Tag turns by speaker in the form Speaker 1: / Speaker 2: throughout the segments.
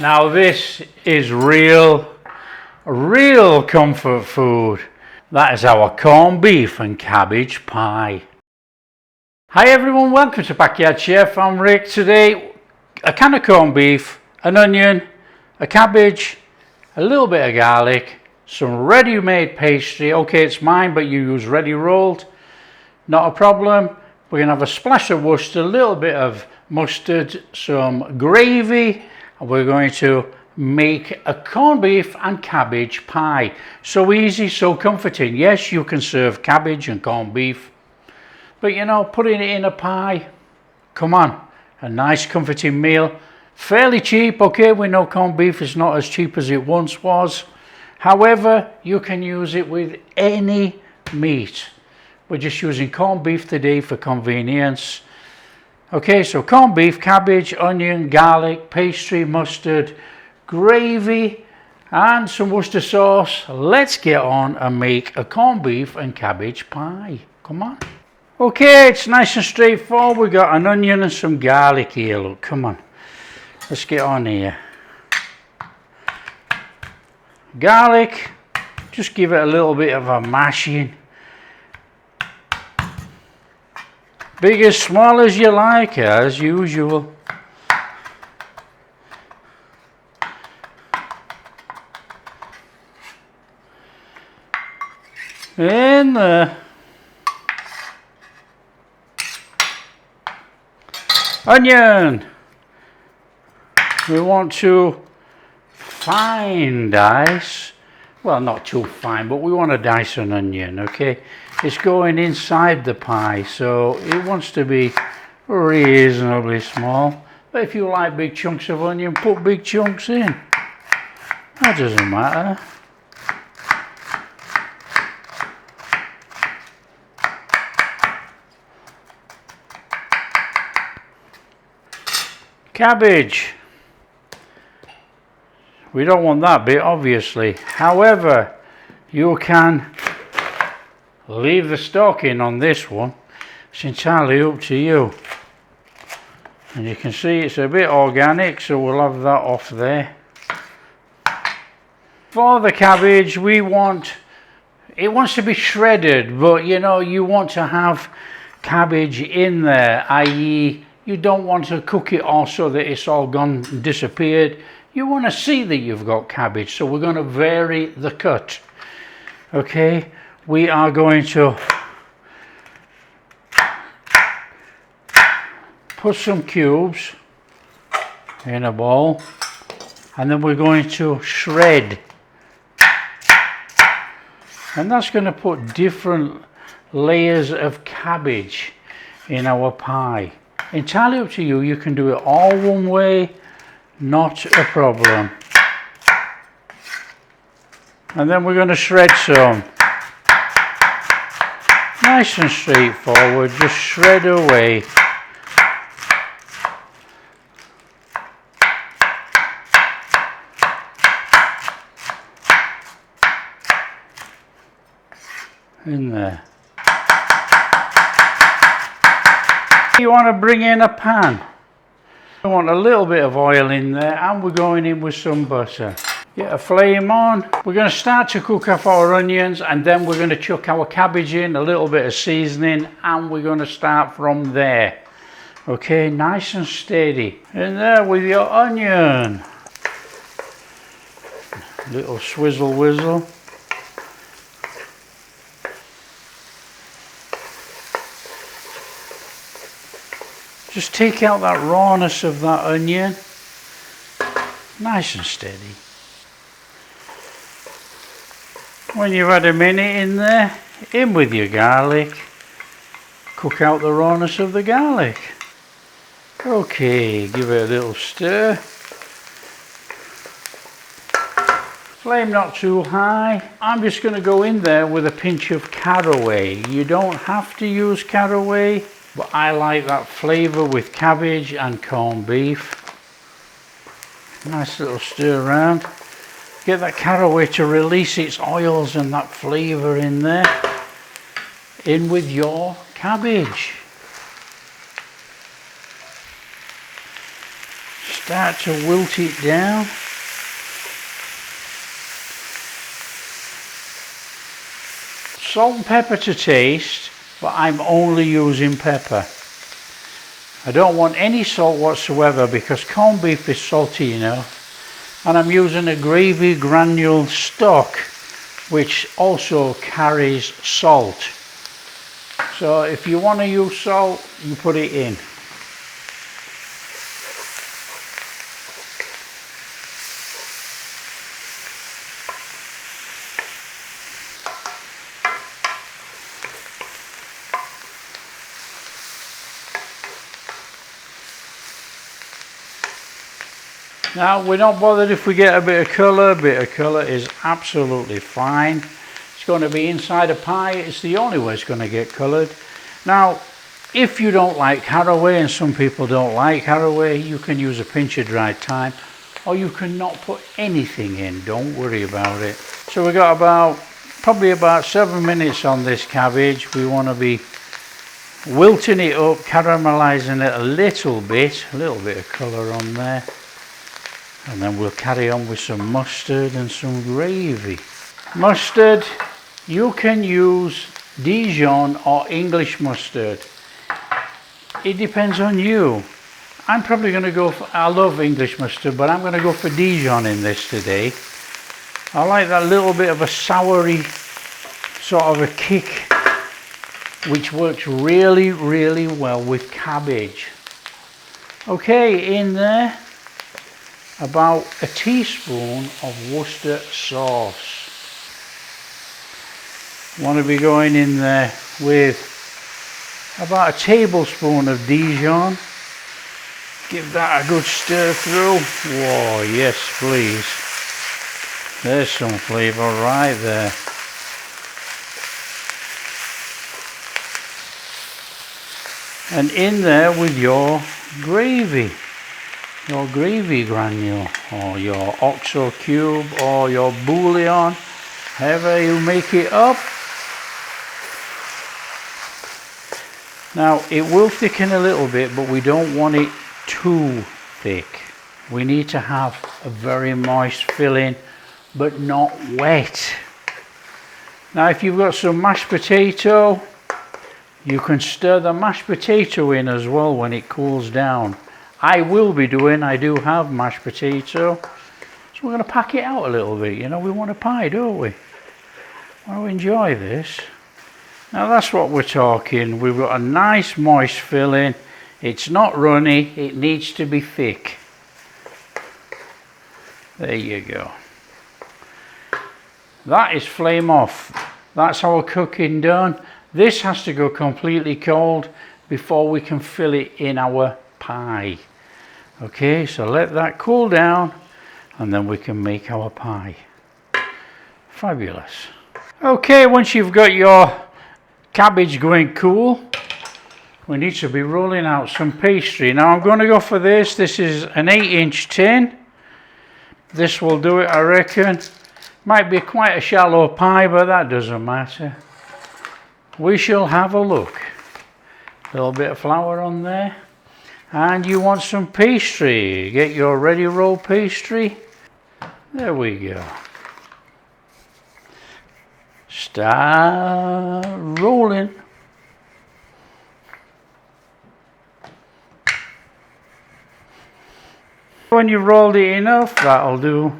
Speaker 1: Now this is real comfort food. That is our corned beef and cabbage pie. Hi everyone, welcome to Backyard Chef. I'm Rick. Today, a can of corned beef, an onion, a cabbage, a little bit of garlic, some ready-made pastry. Okay, it's mine, but you use ready rolled. Not a problem. We're going to have a splash of Worcester, a little bit of mustard, some gravy, and we're going to make a corned beef and cabbage pie. So easy, so comforting. Yes, you can serve cabbage and corned beef, but you know, putting it in a pie, come on, a nice comforting meal. Fairly cheap, okay, we know corned beef is not as cheap as it once was. However, you can use it with any meat. We're just using corned beef today for convenience. Okay, so corned beef, cabbage, onion, garlic, pastry, mustard, gravy, and some Worcester sauce. Let's get on and make a corned beef and cabbage pie. Come on. Okay, it's nice and straightforward. We got an onion and some garlic here. Look, come on. Let's get on here. Garlic, just give it a little bit of a mashing. Big as small as you like, as usual. In there. Onion. We want to fine dice. Well, not too fine, but we want to dice an onion, okay? It's going inside the pie, so it wants to be reasonably small. But if you like big chunks of onion, put big chunks in. That doesn't matter. Cabbage. We don't want that bit, obviously. However, you can leave the stalk in on this one. It's entirely up to you. And you can see it's a bit organic, so we'll have that off there. For the cabbage, it wants to be shredded, but you know, you want to have cabbage in there, i.e. you don't want to cook it all so that it's all gone and disappeared. You want to see that you've got cabbage, so we're going to vary the cut. Okay, we are going to put some cubes in a bowl, and then we're going to shred. And that's going to put different layers of cabbage in our pie. Entirely up to you. You can do it all one way. Not a problem. And then we're going to shred some. Nice and straightforward, just shred away. In there. You want to bring in a pan. I want a little bit of oil in there, and we're going in with some butter. Get a flame on. We're going to start to cook up our onions, and then we're going to chuck our cabbage in, a little bit of seasoning, and we're going to start from there. Okay, nice and steady. In there with your onion. Little swizzle whizzle. Just take out that rawness of that onion. Nice and steady. When you've had a minute in there, in with your garlic. Cook out the rawness of the garlic. Okay, give it a little stir. Flame not too high. I'm just going to go in there with a pinch of caraway. You don't have to use caraway, but I like that flavour with cabbage and corned beef. Nice little stir around. Get that caraway to release its oils and that flavour in there. In with your cabbage. start to wilt it down. Salt and pepper to taste, but I'm only using pepper. I don't want any salt whatsoever because corned beef is salty, you know. And I'm using a gravy granule stock, which also carries salt. So if you want to use salt, you put it in. Now we're not bothered if we get a bit of colour. A bit of colour is absolutely fine. It's going to be inside a pie. It's the only way it's going to get coloured. Now if you don't like caraway, and some people don't like caraway, you can use a pinch of dried thyme, or you can not put anything in. Don't worry about it. So we got probably about 7 minutes on this cabbage. We want to be wilting it up, caramelising it a little bit of colour on there. And then we'll carry on with some mustard and some gravy. Mustard, you can use Dijon or English mustard. It depends on you. I'm probably going to go for, I love English mustard, but I'm going to go for Dijon in this today. I like that little bit of a soury sort of a kick, which works really, really well with cabbage. Okay, in there, about a teaspoon of Worcester sauce. Want to be going in there with about a tablespoon of Dijon. Give that a good stir through. Whoa, yes please. There's some flavour right there. And in there with your gravy granule, or your oxo cube, or your bouillon, however you make it up. Now it will thicken a little bit, but we don't want it too thick. We need to have a very moist filling, but not wet. Now if you've got some mashed potato, you can stir the mashed potato in as well when it cools down. I do have mashed potato, so we're going to pack it out a little bit. You know, we want a pie, don't we? Want to enjoy this. Now that's what we're talking. We've got a nice moist filling. It's not runny, it needs to be thick. There you go. That is flame off. That's our cooking done. This has to go completely cold before we can fill it in our pie. Okay, so let that cool down and then we can make our pie. Fabulous. Okay, once you've got your cabbage going cool, we need to be rolling out some pastry. Now I'm going to go for this. This is an 8-inch tin. This will do it, I reckon. Might be quite a shallow pie, but that doesn't matter. We shall have a look. A little bit of flour on there. And you want some pastry. Get your ready roll pastry. There we go. Start rolling. When you've rolled it enough, that'll do.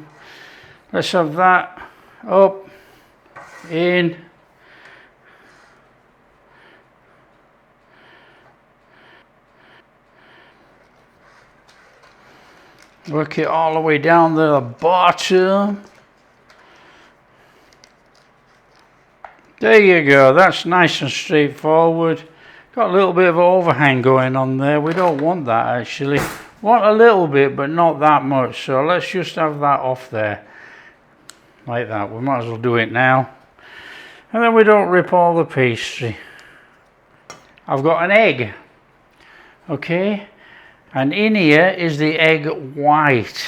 Speaker 1: Let's have that up, in. Work it all the way down to the bottom. There you go, that's nice and straightforward. Got a little bit of overhang going on there. We don't want that actually. Want a little bit, but not that much. So let's just have that off there. Like that. We might as well do it now. And then we don't rip all the pastry. I've got an egg. Okay. And in here is the egg white.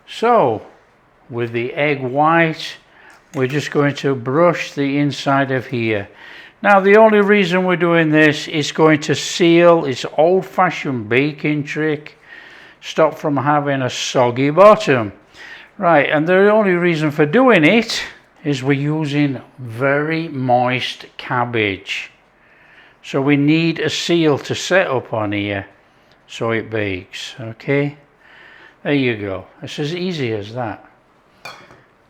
Speaker 1: So with the egg white, we're just going to brush the inside of here. Now the only reason we're doing this is going to seal. It's old-fashioned baking trick. stop from having a soggy bottom. Right, and the only reason for doing it is we're using very moist cabbage. So we need a seal to set up on here so it bakes, okay? There you go. It's as easy as that.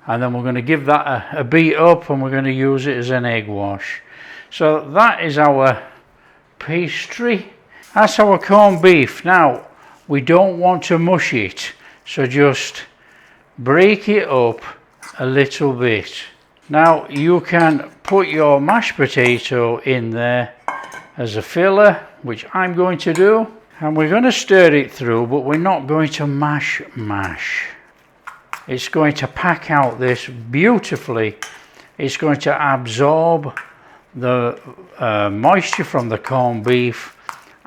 Speaker 1: And then we're going to give that a beat up, and we're going to use it as an egg wash. So that is our pastry. That's our corned beef. Now, we don't want to mush it, so just break it up a little bit. Now, you can put your mashed potato in there as a filler, which I'm going to do. And we're going to stir it through, but we're not going to mash. It's going to pack out this beautifully. It's going to absorb the moisture from the corned beef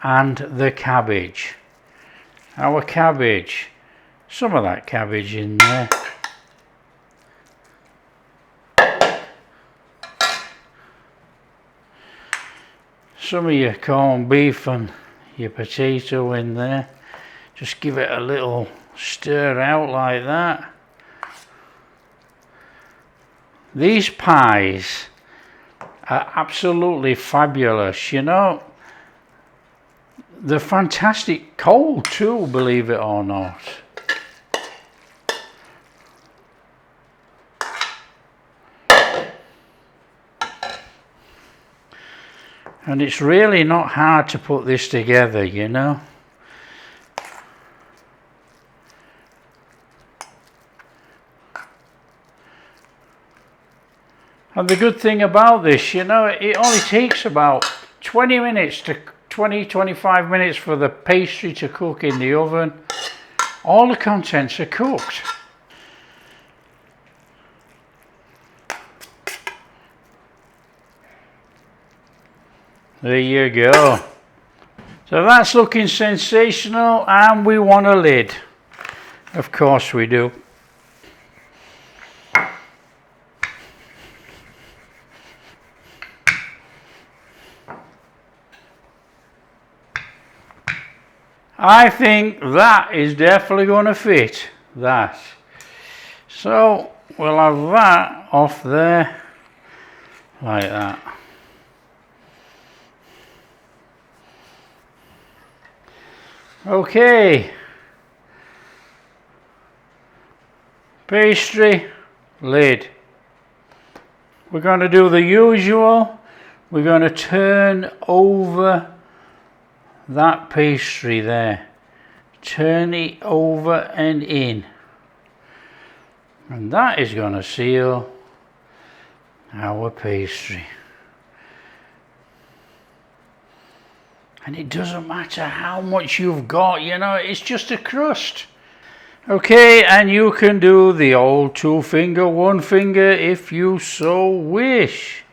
Speaker 1: and the cabbage. Our cabbage, some of that cabbage in there. Some of your corned beef and your potato in there. Just give it a little stir out like that. These pies are absolutely fabulous, you know. They're fantastic cold too, believe it or not. And it's really not hard to put this together, you know. And the good thing about this, you know, it only takes about 20 minutes to 25 minutes for the pastry to cook in the oven. All the contents are cooked. There you go. So that's looking sensational, and we want a lid. Of course we do. I think that is definitely going to fit that. So we'll have that off there like that. Okay, pastry, lid. We're going to do the usual. We're going to turn over that pastry there. Turn it over and in. And that is going to seal our pastry. And it doesn't matter how much you've got, you know, it's just a crust. Okay, and you can do the old 2 finger, 1 finger if you so wish.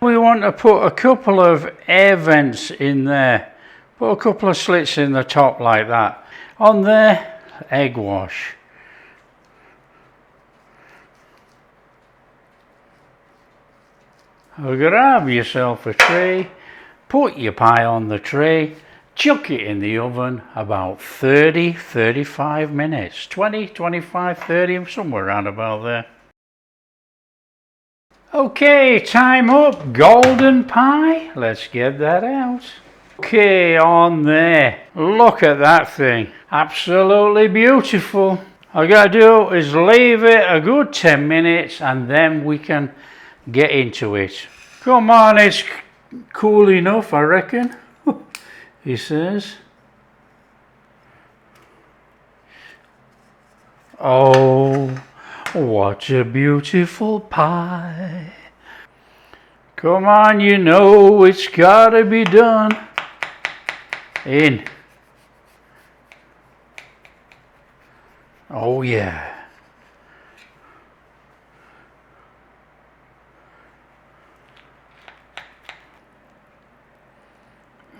Speaker 1: We want to put a couple of air vents in there. Put a couple of slits in the top like that. On there, egg wash. Grab yourself a tray. Put your pie on the tray, chuck it in the oven about 30-35 minutes, 20, 25, 30, somewhere around about there. Okay, time up, golden pie, let's get that out. Okay, on there, look at that thing, absolutely beautiful. All I gotta do is leave it a good 10 minutes and then we can get into it. Come on, it's cool enough, I reckon, he says. Oh, what a beautiful pie. Come on, you know it's gotta be done. In. Oh yeah.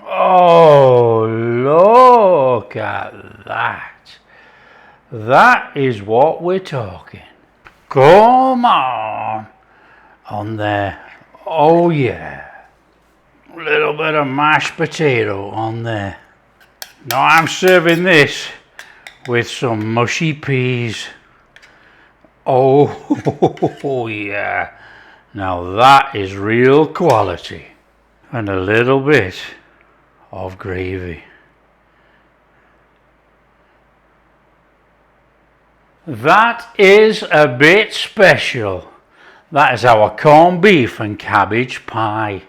Speaker 1: Oh, look at that. That is what we're talking. Come on there. Oh yeah. A little bit of mashed potato on there. Now I'm serving this with some mushy peas. Oh, yeah. Now that is real quality. And a little bit of gravy. That is a bit special. That is our corned beef and cabbage pie.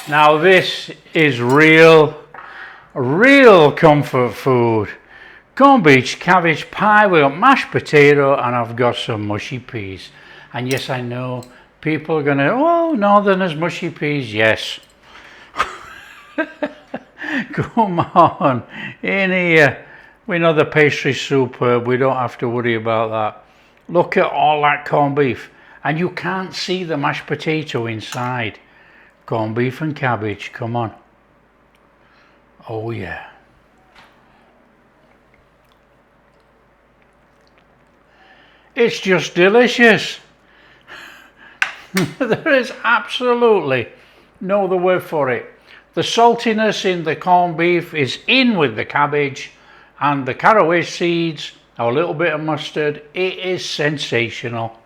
Speaker 1: Now this is real comfort food. Corned beef, cabbage pie, we've got mashed potato, and I've got some mushy peas. And yes, I know people are gonna, oh, Northerners mushy peas, yes. Come on, in here. We know the pastry's superb, we don't have to worry about that. Look at all that corned beef, and you can't see the mashed potato inside. Corned beef and cabbage, come on. Oh yeah. It's just delicious. There is absolutely no other word for it. The saltiness in the corned beef is in with the cabbage, and the caraway seeds, a little bit of mustard. It is sensational.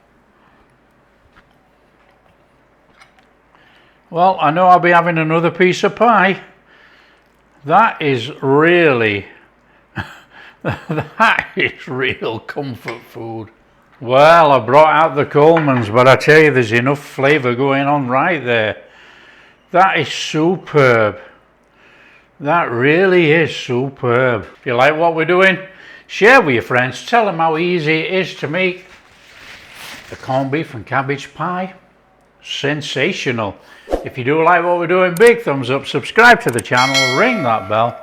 Speaker 1: Well, I know I'll be having another piece of pie. That is really, that is real comfort food. Well, I brought out the Coleman's, but I tell you, there's enough flavour going on right there. That is superb. That really is superb. If you like what we're doing, share with your friends. Tell them how easy it is to make the corned beef and cabbage pie. Sensational. If you do like what we're doing, big thumbs up, subscribe to the channel, ring that bell,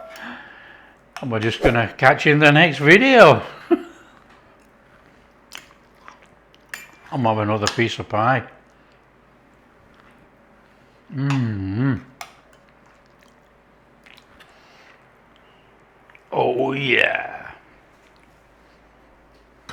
Speaker 1: and we're just going to catch you in the next video. I'm having another piece of pie. Oh yeah.